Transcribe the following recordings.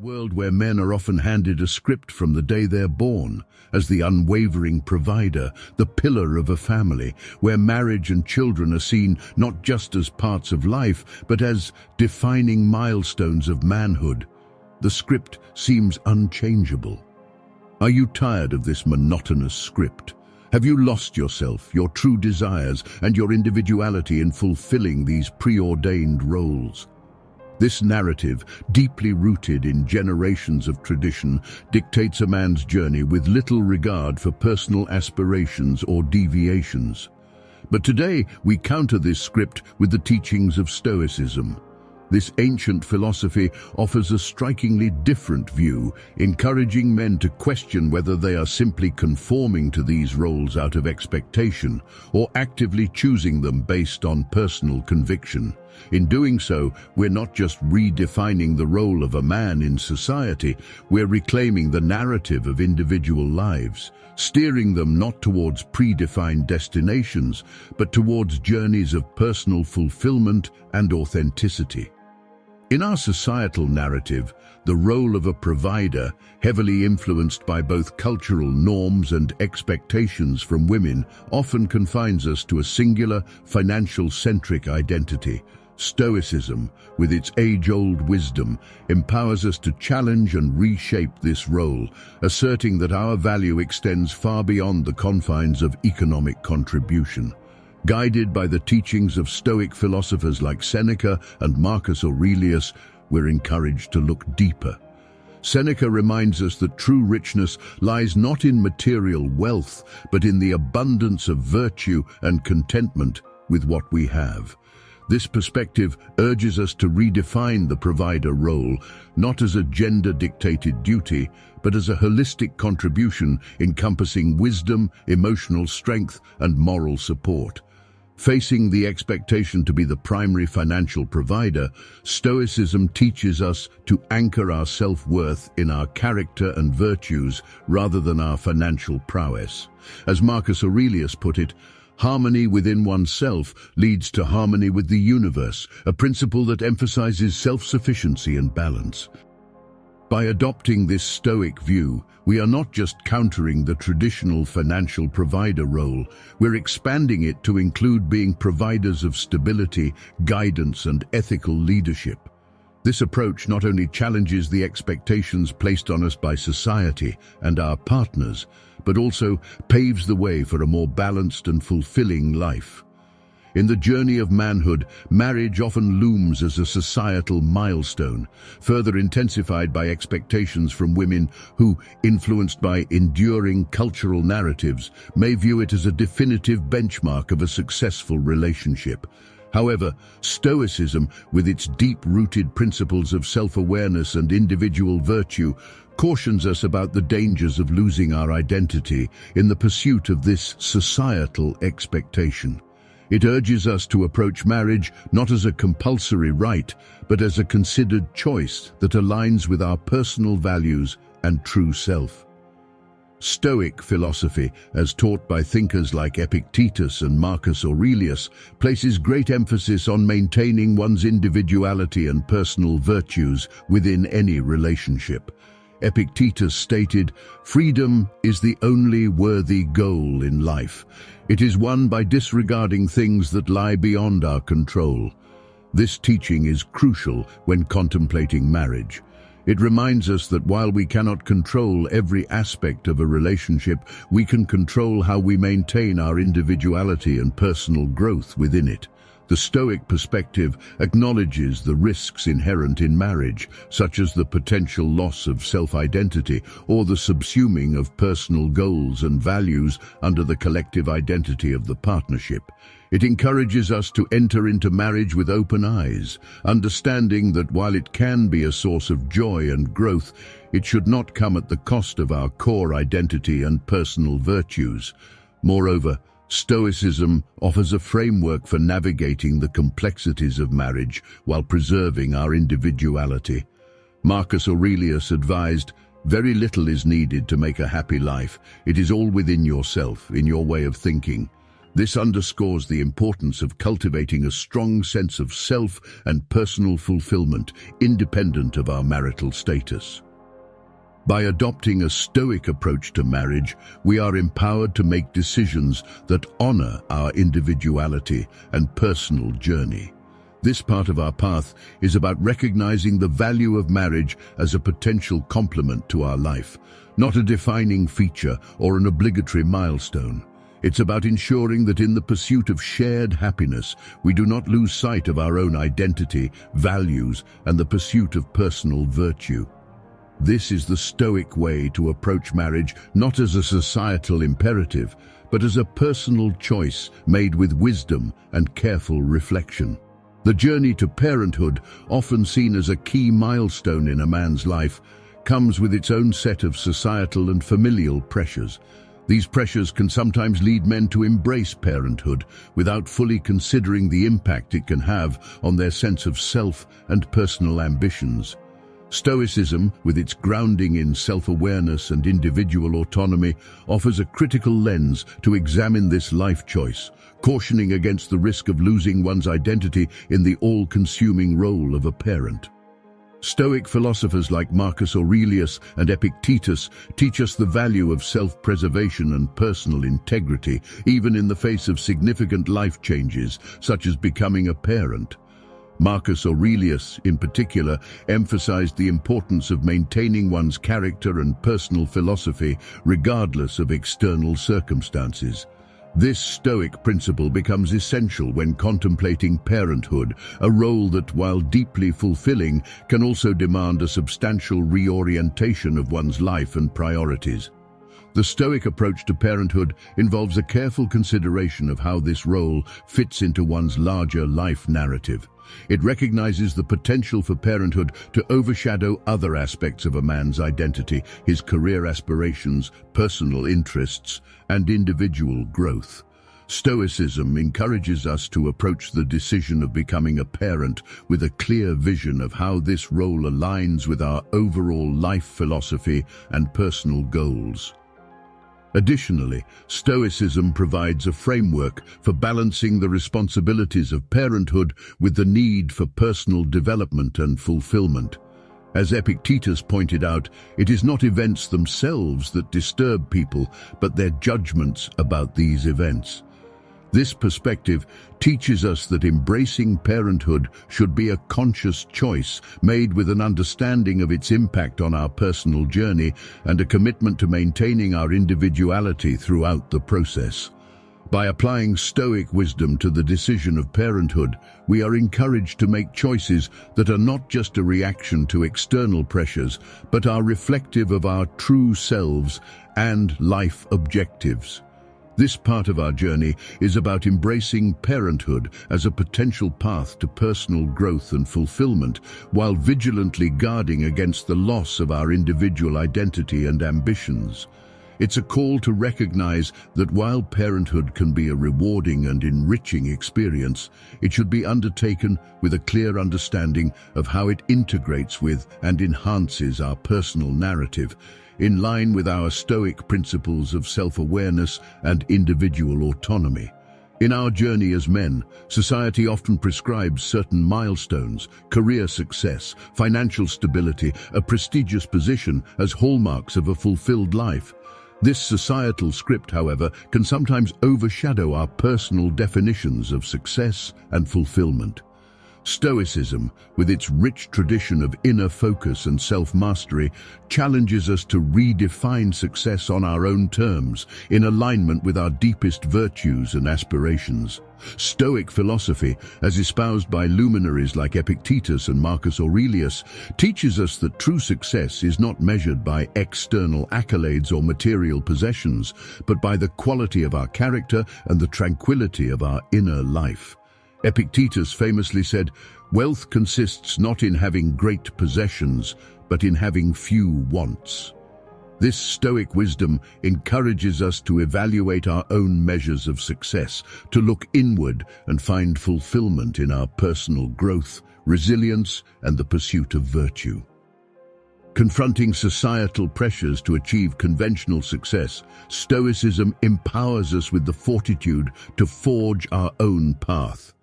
world where men are often handed a script from the day they're born, as the unwavering provider, the pillar of a family, where marriage and children are seen not just as parts of life, but as defining milestones of manhood, the script seems unchangeable. Are you tired of this monotonous script? Have you lost yourself, your true desires, and your individuality in fulfilling these preordained roles? This narrative, deeply rooted in generations of tradition, dictates a man's journey with little regard for personal aspirations or deviations. But today, we counter this script with the teachings of Stoicism. This ancient philosophy offers a strikingly different view, encouraging men to question whether they are simply conforming to these roles out of expectation or actively choosing them based on personal conviction. In doing so, we're not just redefining the role of a man in society, we're reclaiming the narrative of individual lives, steering them not towards predefined destinations, but towards journeys of personal fulfillment and authenticity. In our societal narrative, the role of a provider, heavily influenced by both cultural norms and expectations from women, often confines us to a singular, financial-centric identity. Stoicism, with its age-old wisdom, empowers us to challenge and reshape this role, asserting that our value extends far beyond the confines of economic contribution. Guided by the teachings of Stoic philosophers like Seneca and Marcus Aurelius, we're encouraged to look deeper. Seneca reminds us that true richness lies not in material wealth, but in the abundance of virtue and contentment with what we have. This perspective urges us to redefine the provider role, not as a gender-dictated duty, but as a holistic contribution encompassing wisdom, emotional strength, and moral support. Facing the expectation to be the primary financial provider, Stoicism teaches us to anchor our self-worth in our character and virtues rather than our financial prowess. As Marcus Aurelius put it, harmony within oneself leads to harmony with the universe, a principle that emphasizes self-sufficiency and balance. By adopting this Stoic view, we are not just countering the traditional financial provider role, we're expanding it to include being providers of stability, guidance, and ethical leadership. This approach not only challenges the expectations placed on us by society and our partners, but also paves the way for a more balanced and fulfilling life. In the journey of manhood, marriage often looms as a societal milestone, further intensified by expectations from women who, influenced by enduring cultural narratives, may view it as a definitive benchmark of a successful relationship. However, Stoicism, with its deep-rooted principles of self-awareness and individual virtue, cautions us about the dangers of losing our identity in the pursuit of this societal expectation. It urges us to approach marriage not as a compulsory right, but as a considered choice that aligns with our personal values and true self. Stoic philosophy, as taught by thinkers like Epictetus and Marcus Aurelius, places great emphasis on maintaining one's individuality and personal virtues within any relationship. Epictetus stated, "Freedom is the only worthy goal in life. It is won by disregarding things that lie beyond our control." This teaching is crucial when contemplating marriage. It reminds us that while we cannot control every aspect of a relationship, we can control how we maintain our individuality and personal growth within it. The Stoic perspective acknowledges the risks inherent in marriage, such as the potential loss of self-identity or the subsuming of personal goals and values under the collective identity of the partnership. It encourages us to enter into marriage with open eyes, understanding that while it can be a source of joy and growth, it should not come at the cost of our core identity and personal virtues. Moreover, Stoicism offers a framework for navigating the complexities of marriage while preserving our individuality. Marcus Aurelius advised, "Very little is needed to make a happy life. It is all within yourself, in your way of thinking." This underscores the importance of cultivating a strong sense of self and personal fulfillment, independent of our marital status. By adopting a Stoic approach to marriage, we are empowered to make decisions that honor our individuality and personal journey. This part of our path is about recognizing the value of marriage as a potential complement to our life, not a defining feature or an obligatory milestone. It's about ensuring that in the pursuit of shared happiness, we do not lose sight of our own identity, values, and the pursuit of personal virtue. This is the Stoic way to approach marriage, not as a societal imperative, but as a personal choice made with wisdom and careful reflection. The journey to parenthood, often seen as a key milestone in a man's life, comes with its own set of societal and familial pressures. These pressures can sometimes lead men to embrace parenthood without fully considering the impact it can have on their sense of self and personal ambitions. Stoicism, with its grounding in self-awareness and individual autonomy, offers a critical lens to examine this life choice, cautioning against the risk of losing one's identity in the all-consuming role of a parent. Stoic philosophers like Marcus Aurelius and Epictetus teach us the value of self-preservation and personal integrity, even in the face of significant life changes, such as becoming a parent. Marcus Aurelius, in particular, emphasized the importance of maintaining one's character and personal philosophy regardless of external circumstances. This Stoic principle becomes essential when contemplating parenthood, a role that, while deeply fulfilling, can also demand a substantial reorientation of one's life and priorities. The Stoic approach to parenthood involves a careful consideration of how this role fits into one's larger life narrative. It recognizes the potential for parenthood to overshadow other aspects of a man's identity, his career aspirations, personal interests, and individual growth. Stoicism encourages us to approach the decision of becoming a parent with a clear vision of how this role aligns with our overall life philosophy and personal goals. Additionally, Stoicism provides a framework for balancing the responsibilities of parenthood with the need for personal development and fulfillment. As Epictetus pointed out, it is not events themselves that disturb people, but their judgments about these events. This perspective teaches us that embracing parenthood should be a conscious choice made with an understanding of its impact on our personal journey and a commitment to maintaining our individuality throughout the process. By applying Stoic wisdom to the decision of parenthood, we are encouraged to make choices that are not just a reaction to external pressures, but are reflective of our true selves and life objectives. This part of our journey is about embracing parenthood as a potential path to personal growth and fulfillment, while vigilantly guarding against the loss of our individual identity and ambitions. It's a call to recognize that while parenthood can be a rewarding and enriching experience, it should be undertaken with a clear understanding of how it integrates with and enhances our personal narrative, in line with our Stoic principles of self-awareness and individual autonomy. In our journey as men, society often prescribes certain milestones, career success, financial stability, a prestigious position as hallmarks of a fulfilled life. This societal script, however, can sometimes overshadow our personal definitions of success and fulfillment. Stoicism, with its rich tradition of inner focus and self-mastery, challenges us to redefine success on our own terms, in alignment with our deepest virtues and aspirations. Stoic philosophy, as espoused by luminaries like Epictetus and Marcus Aurelius, teaches us that true success is not measured by external accolades or material possessions, but by the quality of our character and the tranquility of our inner life. Epictetus famously said, "Wealth consists not in having great possessions, but in having few wants." This Stoic wisdom encourages us to evaluate our own measures of success, to look inward and find fulfillment in our personal growth, resilience, and the pursuit of virtue. Confronting societal pressures to achieve conventional success, Stoicism empowers us with the fortitude to forge our own path.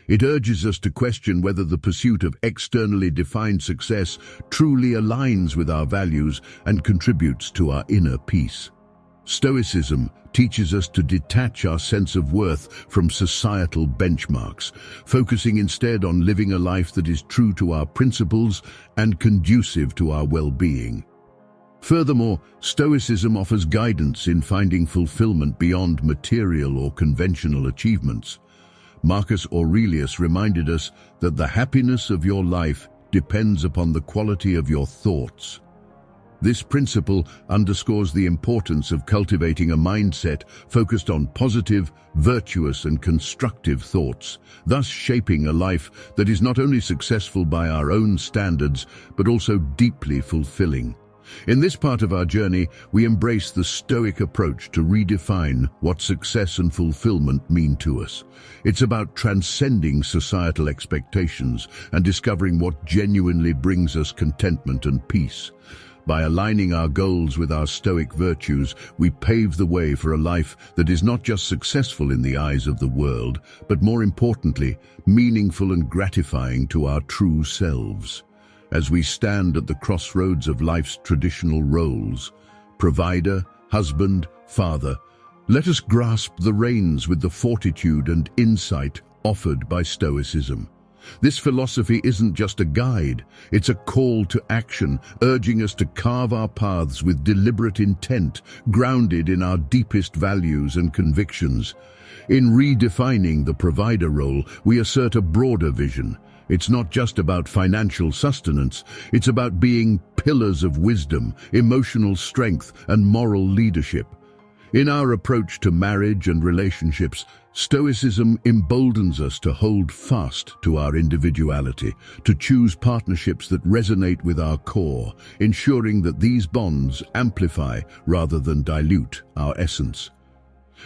It urges us to question whether the pursuit of externally defined success truly aligns with our values and contributes to our inner peace. Stoicism teaches us to detach our sense of worth from societal benchmarks, focusing instead on living a life that is true to our principles and conducive to our well-being. Furthermore, Stoicism offers guidance in finding fulfillment beyond material or conventional achievements. Marcus Aurelius reminded us that the happiness of your life depends upon the quality of your thoughts. This principle underscores the importance of cultivating a mindset focused on positive, virtuous, and constructive thoughts, thus shaping a life that is not only successful by our own standards, but also deeply fulfilling. In this part of our journey, we embrace the Stoic approach to redefine what success and fulfillment mean to us. It's about transcending societal expectations and discovering what genuinely brings us contentment and peace. By aligning our goals with our Stoic virtues, we pave the way for a life that is not just successful in the eyes of the world, but more importantly, meaningful and gratifying to our true selves. As we stand at the crossroads of life's traditional roles, provider, husband, father, let us grasp the reins with the fortitude and insight offered by Stoicism. This philosophy isn't just a guide, it's a call to action, urging us to carve our paths with deliberate intent, grounded in our deepest values and convictions. In redefining the provider role, we assert a broader vision. It's not just about financial sustenance, it's about being pillars of wisdom, emotional strength, and moral leadership. In our approach to marriage and relationships, Stoicism emboldens us to hold fast to our individuality, to choose partnerships that resonate with our core, ensuring that these bonds amplify rather than dilute our essence.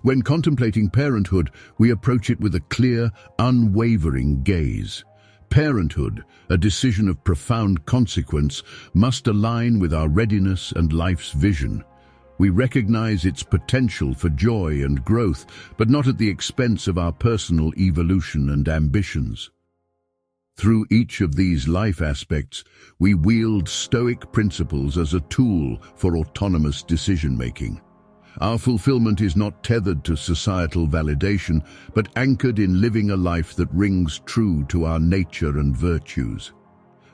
When contemplating parenthood, we approach it with a clear, unwavering gaze. Parenthood, a decision of profound consequence, must align with our readiness and life's vision. We recognize its potential for joy and growth, but not at the expense of our personal evolution and ambitions. Through each of these life aspects, we wield Stoic principles as a tool for autonomous decision-making. Our fulfillment is not tethered to societal validation, but anchored in living a life that rings true to our nature and virtues.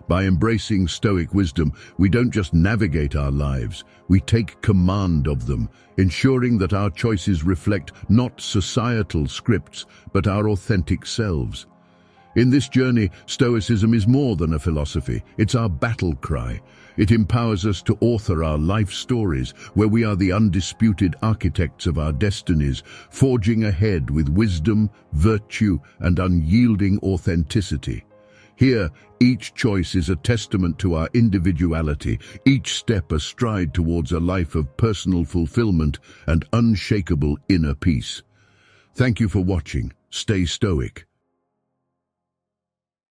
By embracing Stoic wisdom, we don't just navigate our lives, we take command of them, ensuring that our choices reflect not societal scripts, but our authentic selves. In this journey, Stoicism is more than a philosophy, it's our battle cry. It empowers us to author our life stories, where we are the undisputed architects of our destinies, forging ahead with wisdom, virtue, and unyielding authenticity. Here, each choice is a testament to our individuality, each step a stride towards a life of personal fulfillment and unshakable inner peace. Thank you for watching. Stay Stoic.